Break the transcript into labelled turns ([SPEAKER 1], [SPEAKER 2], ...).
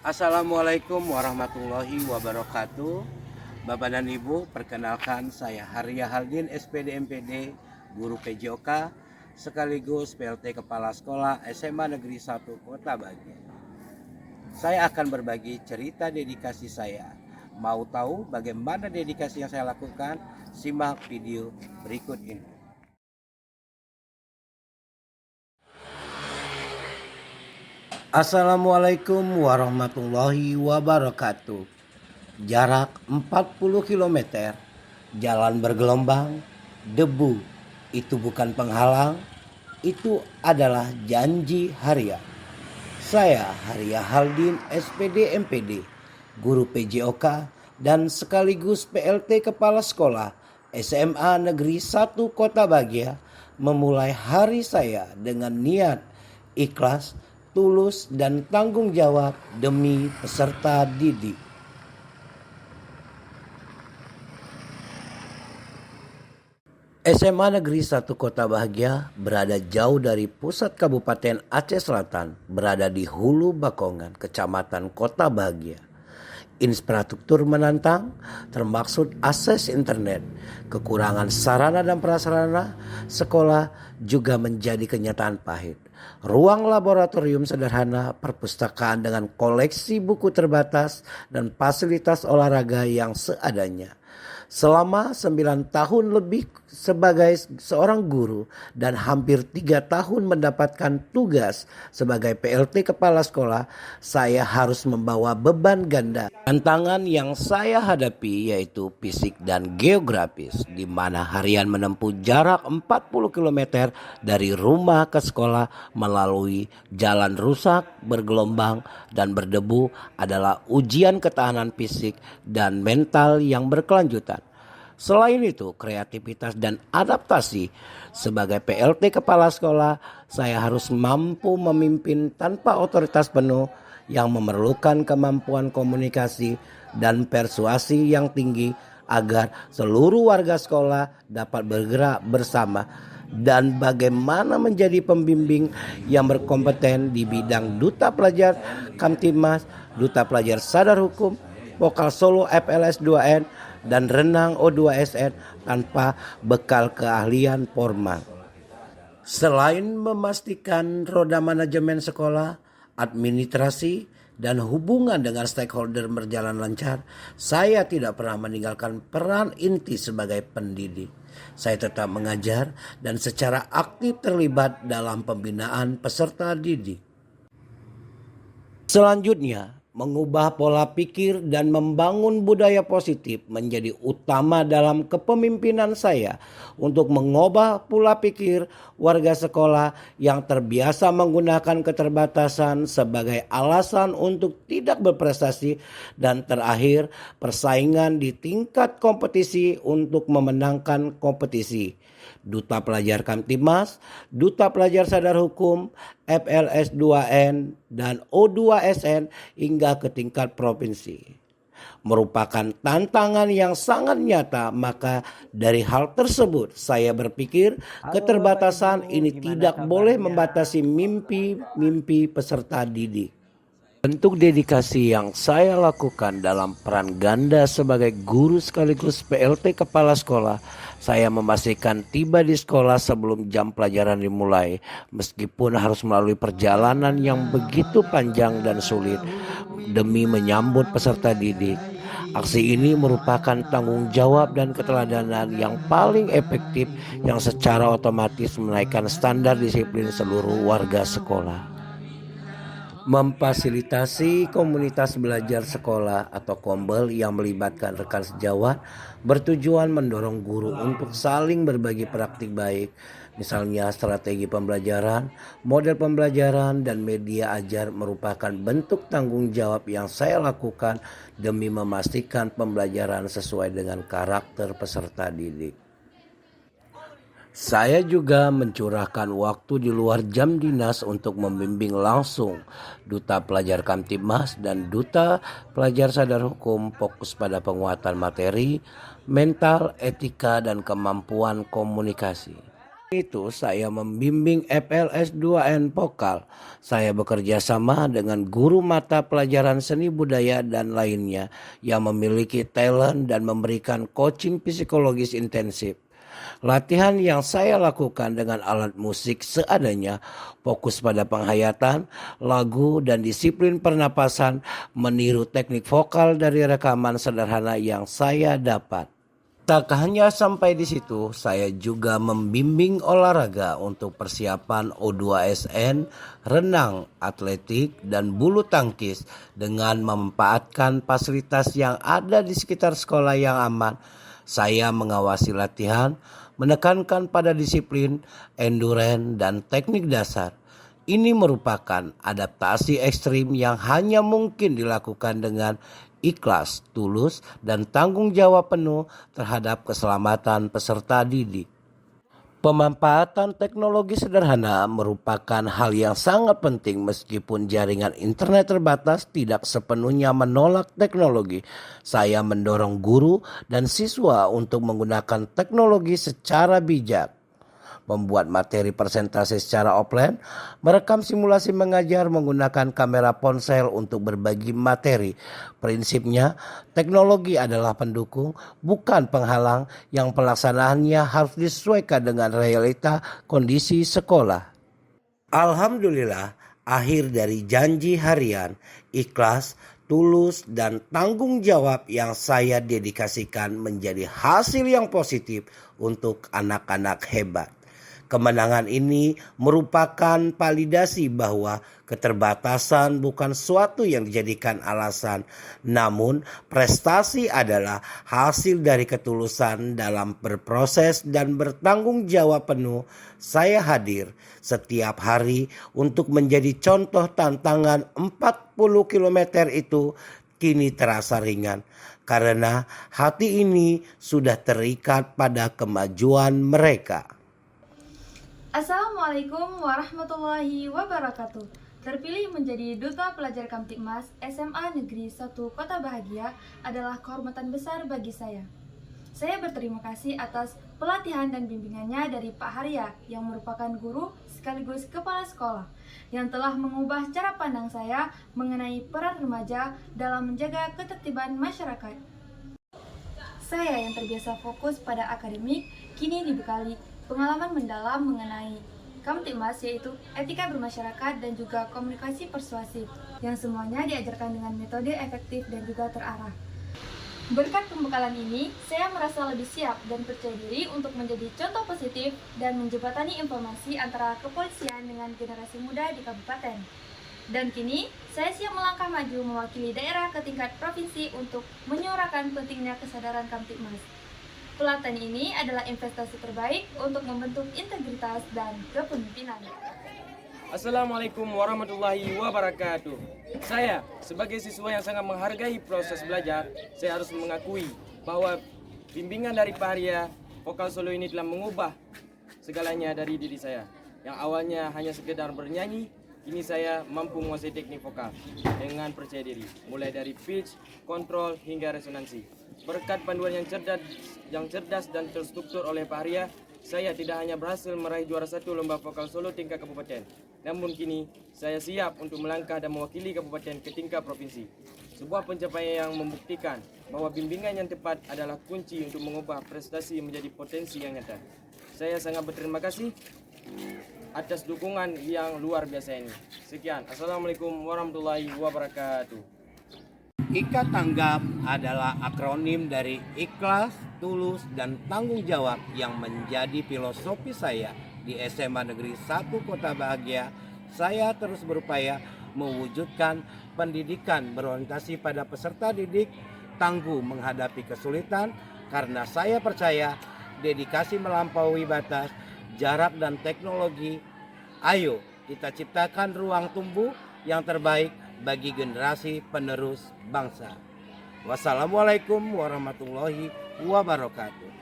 [SPEAKER 1] Assalamualaikum warahmatullahi wabarakatuh. Bapak dan Ibu, perkenalkan saya Haria Haldin, SPD MPD, Guru PJOK, sekaligus PLT Kepala Sekolah SMA Negeri 1 Kota Bagian. Saya akan berbagi cerita dedikasi saya. Mau tahu bagaimana dedikasi yang saya lakukan? Simak video berikut ini. Assalamualaikum warahmatullahi wabarakatuh. Jarak 40 km, jalan bergelombang, debu, itu bukan penghalang, itu adalah janji Haria. Saya Haria Haldin, SPD MPD, Guru PJOK, dan sekaligus PLT Kepala Sekolah SMA Negeri 1 Kota Bagia, memulai hari saya dengan niat, ikhlas, tulus, dan tanggung jawab demi peserta didik. SMA Negeri 1 Kota Bahagia berada jauh dari pusat Kabupaten Aceh Selatan, berada di Hulu Bakongan, Kecamatan Kota Bahagia. Infrastruktur menantang, termaksud akses internet, kekurangan sarana dan prasarana sekolah juga menjadi kenyataan pahit. Ruang laboratorium sederhana, perpustakaan dengan koleksi buku terbatas, dan fasilitas olahraga yang seadanya. Selama 9 tahun lebih sebagai seorang guru dan hampir 3 tahun mendapatkan tugas sebagai PLT Kepala Sekolah, saya harus membawa beban ganda. Tantangan yang saya hadapi yaitu fisik dan geografis, di mana harian menempuh jarak 40 km dari rumah ke sekolah melalui jalan rusak, bergelombang, dan berdebu adalah ujian ketahanan fisik dan mental yang berkelanjutan. Selain itu, kreativitas dan adaptasi. Sebagai PLT Kepala Sekolah, saya harus mampu memimpin tanpa otoritas penuh, yang memerlukan kemampuan komunikasi dan persuasi yang tinggi agar seluruh warga sekolah dapat bergerak bersama, dan bagaimana menjadi pembimbing yang berkompeten di bidang Duta Pelajar Kamtibmas, Duta Pelajar Sadar Hukum, Vokal Solo FLS 2N, dan Renang O2SN tanpa bekal keahlian formal. Selain memastikan roda manajemen sekolah, administrasi, dan hubungan dengan stakeholder berjalan lancar, saya tidak pernah meninggalkan peran inti sebagai pendidik. Saya tetap mengajar dan secara aktif terlibat dalam pembinaan peserta didik. Selanjutnya, mengubah pola pikir dan membangun budaya positif menjadi utama dalam kepemimpinan saya untuk mengubah pola pikir warga sekolah yang terbiasa menggunakan keterbatasan sebagai alasan untuk tidak berprestasi, dan terakhir persaingan di tingkat kompetisi untuk memenangkan kompetisi. Duta Pelajar Kamtibmas, Duta Pelajar Sadar Hukum, FLS 2N, dan O2SN hingga ke tingkat provinsi. Merupakan tantangan yang sangat nyata, maka dari hal tersebut saya berpikir keterbatasan ini tidak boleh membatasi mimpi-mimpi peserta didik. Bentuk dedikasi yang saya lakukan dalam peran ganda sebagai guru sekaligus PLT Kepala Sekolah, saya memastikan tiba di sekolah sebelum jam pelajaran dimulai, meskipun harus melalui perjalanan yang begitu panjang dan sulit demi menyambut peserta didik. Aksi ini merupakan tanggung jawab dan keteladanan yang paling efektif yang secara otomatis menaikkan standar disiplin seluruh warga sekolah. Memfasilitasi komunitas belajar sekolah atau kombel yang melibatkan rekan sejawat bertujuan mendorong guru untuk saling berbagi praktik baik, misalnya strategi pembelajaran, model pembelajaran, dan media ajar, merupakan bentuk tanggung jawab yang saya lakukan demi memastikan pembelajaran sesuai dengan karakter peserta didik. Saya juga mencurahkan waktu di luar jam dinas untuk membimbing langsung Duta Pelajar Kamtibmas dan Duta Pelajar Sadar Hukum, fokus pada penguatan materi, mental, etika, dan kemampuan komunikasi. Itu saya membimbing FLS 2N Vokal. Saya bekerja sama dengan guru mata pelajaran seni budaya dan lainnya yang memiliki talent dan memberikan coaching psikologis intensif. Latihan yang saya lakukan dengan alat musik seadanya, fokus pada penghayatan, lagu, dan disiplin pernapasan, meniru teknik vokal dari rekaman sederhana yang saya dapat. Tak hanya sampai di situ, saya juga membimbing olahraga untuk persiapan O2SN, renang, atletik, dan bulu tangkis dengan memanfaatkan fasilitas yang ada di sekitar sekolah yang aman. Saya mengawasi latihan, menekankan pada disiplin, endurance, dan teknik dasar. Ini merupakan adaptasi ekstrim yang hanya mungkin dilakukan dengan ikhlas, tulus, dan tanggung jawab penuh terhadap keselamatan peserta didik. Pemanfaatan teknologi sederhana merupakan hal yang sangat penting meskipun jaringan internet terbatas tidak sepenuhnya menolak teknologi. Saya mendorong guru dan siswa untuk menggunakan teknologi secara bijak. Membuat materi presentasi secara offline, merekam simulasi mengajar menggunakan kamera ponsel untuk berbagi materi. Prinsipnya, teknologi adalah pendukung, bukan penghalang, yang pelaksanaannya harus disesuaikan dengan realita kondisi sekolah. Alhamdulillah, akhir dari janji harian, ikhlas, tulus, dan tanggung jawab yang saya dedikasikan menjadi hasil yang positif untuk anak-anak hebat. Kemenangan ini merupakan validasi bahwa keterbatasan bukan suatu yang dijadikan alasan, namun prestasi adalah hasil dari ketulusan dalam berproses dan bertanggung jawab penuh. Saya hadir setiap hari untuk menjadi contoh. Tantangan 40 km itu kini terasa ringan karena hati ini sudah terikat pada kemajuan mereka.
[SPEAKER 2] Assalamualaikum warahmatullahi wabarakatuh. Terpilih menjadi Duta Pelajar Kamtibmas SMA Negeri 1 Kota Bahagia adalah kehormatan besar bagi saya. Saya berterima kasih atas pelatihan dan bimbingannya dari Pak Harya yang merupakan guru sekaligus kepala sekolah yang telah mengubah cara pandang saya mengenai peran remaja dalam menjaga ketertiban masyarakat. Saya yang terbiasa fokus pada akademik kini dibekali pengalaman mendalam mengenai Kamtibmas, yaitu etika bermasyarakat dan juga komunikasi persuasif, yang semuanya diajarkan dengan metode efektif dan juga terarah. Berkat pembekalan ini, saya merasa lebih siap dan percaya diri untuk menjadi contoh positif dan menjembatani informasi antara kepolisian dengan generasi muda di kabupaten. Dan kini, saya siap melangkah maju mewakili daerah ke tingkat provinsi untuk menyuarakan pentingnya kesadaran Kamtibmas. Pelatihan ini adalah investasi terbaik untuk membentuk integritas dan kepemimpinan.
[SPEAKER 3] Assalamualaikum warahmatullahi wabarakatuh. Saya, sebagai siswa yang sangat menghargai proses belajar, saya harus mengakui bahwa bimbingan dari Pak Harya, Vokal Solo ini telah mengubah segalanya dari diri saya. Yang awalnya hanya sekedar bernyanyi, kini saya mampu menguasai teknik vokal dengan percaya diri, mulai dari pitch, kontrol, hingga resonansi. Berkat panduan yang cerdas dan terstruktur oleh Pak Harya, saya tidak hanya berhasil meraih juara 1 lomba vokal solo tingkat kabupaten, namun kini saya siap untuk melangkah dan mewakili kabupaten ke tingkat provinsi. Sebuah pencapaian yang membuktikan bahwa bimbingan yang tepat adalah kunci untuk mengubah prestasi menjadi potensi yang nyata. Saya sangat berterima kasih atas dukungan yang luar biasa ini. Sekian, Assalamualaikum warahmatullahi wabarakatuh.
[SPEAKER 1] IKA Tanggap adalah akronim dari ikhlas, tulus, dan tanggung jawab yang menjadi filosofi saya di SMA Negeri 1 Kota Bahagia. Saya terus berupaya mewujudkan pendidikan berorientasi pada peserta didik, tangguh menghadapi kesulitan, karena saya percaya dedikasi melampaui batas, jarak, dan teknologi. Ayo kita ciptakan ruang tumbuh yang terbaik bagi generasi penerus bangsa. Wassalamualaikum warahmatullahi wabarakatuh.